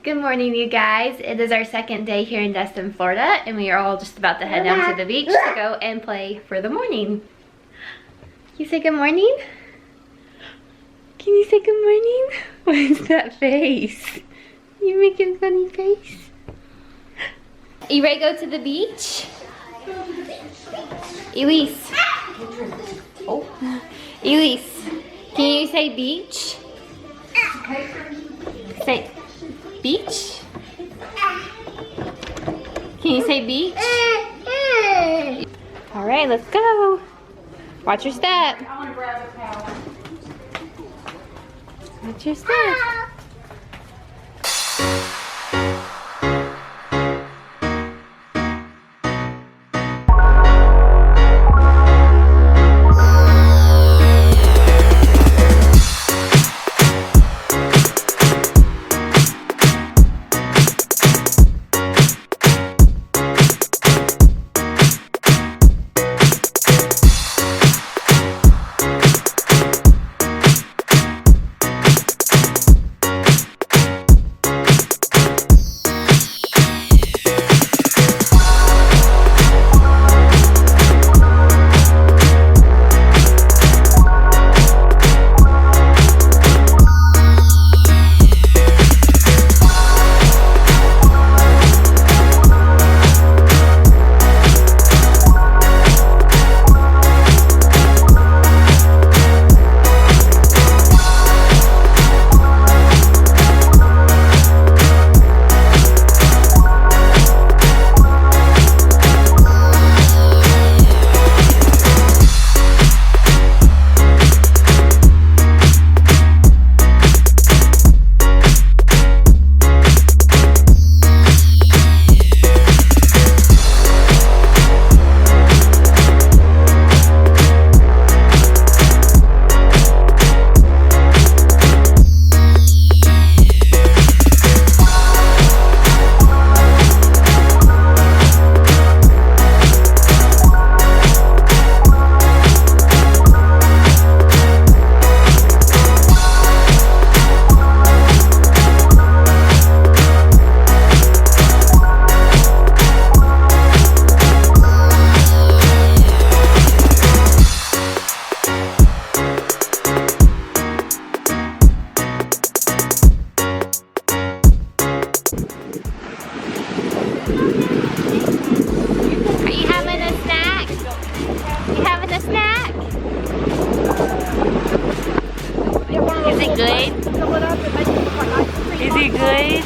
Good morning, you guys. It is our second day here in Destin, Florida, and we are all just about to head down to the beach to go and play for the morning. Can you say good morning? Can you say good morning? What is that face? You making a funny face? You ready to go to the beach? Elise. Oh. Elise, can you say beach? Say beach? Can you say beach? All right, let's go. Watch your step. I want to grab a towel. Watch your step. Is it good?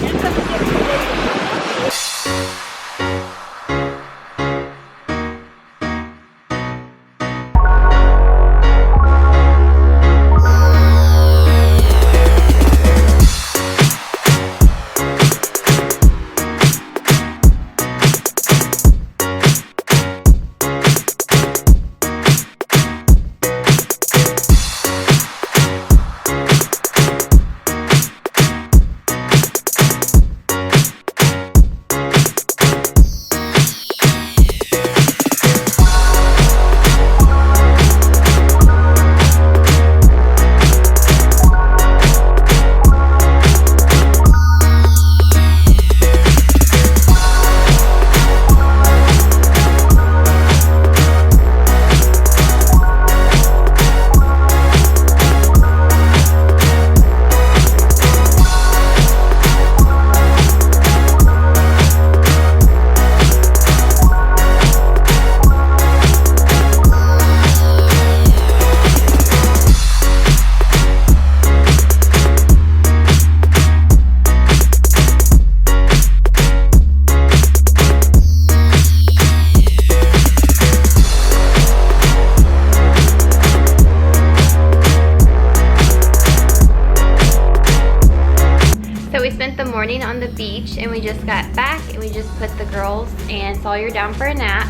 On the beach, and we just got back and we just put the girls and Sawyer down for a nap,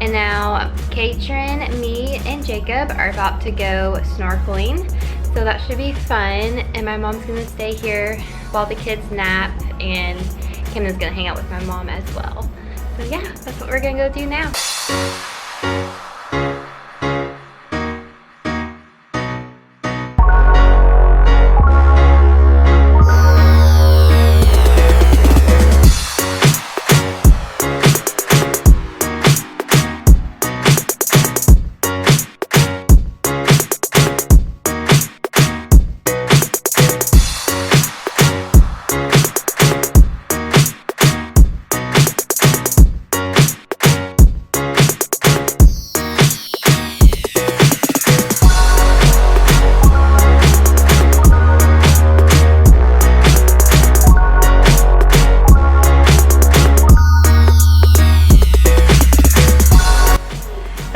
and now Katrin, me, and Jacob are about to go snorkeling, so that should be fun. And my mom's gonna stay here while the kids nap, and Kim's gonna hang out with my mom as well. So yeah, that's what we're gonna go do now.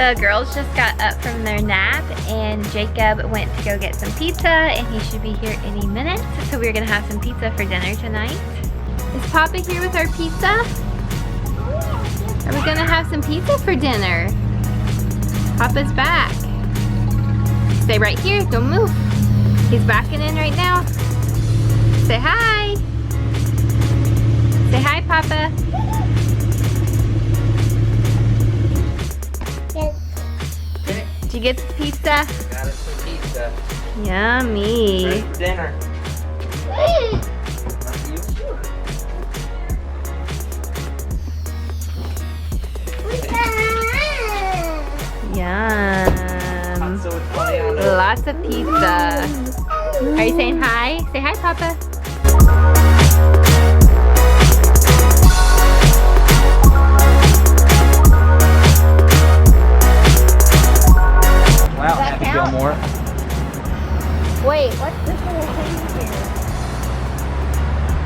The girls just got up from their nap and Jacob went to go get some pizza and he should be here any minute. So we're gonna have some pizza for dinner tonight. Is Papa here with our pizza? Are we gonna have some pizza for dinner? Papa's back. Stay right here, don't move. He's backing in right now. Say hi. Say hi, Papa. Did you get the pizza? Got us some pizza. Yummy. Ready for dinner. Yum. Lots of pizza. Are you saying hi? Say hi, Papa. Wow, Happy Gilmore. Wait, what's this little thing here?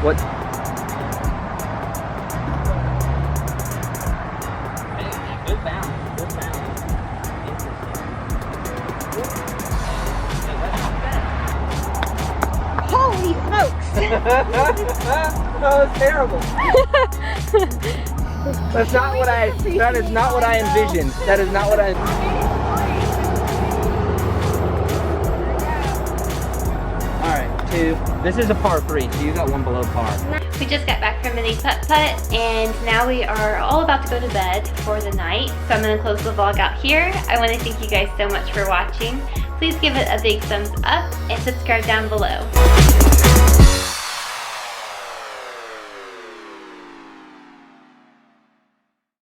What? Good bounce. Good bounce. Holy smokes! That was terrible. That's not what that is not what I envisioned. That is not what I Alright, this is a par 3, so you got one below par. We just got back from mini putt-putt and now we are all about to go to bed for the night. So I'm gonna close the vlog out here. I wanna thank you guys so much for watching. Please give it a big thumbs up and subscribe down below.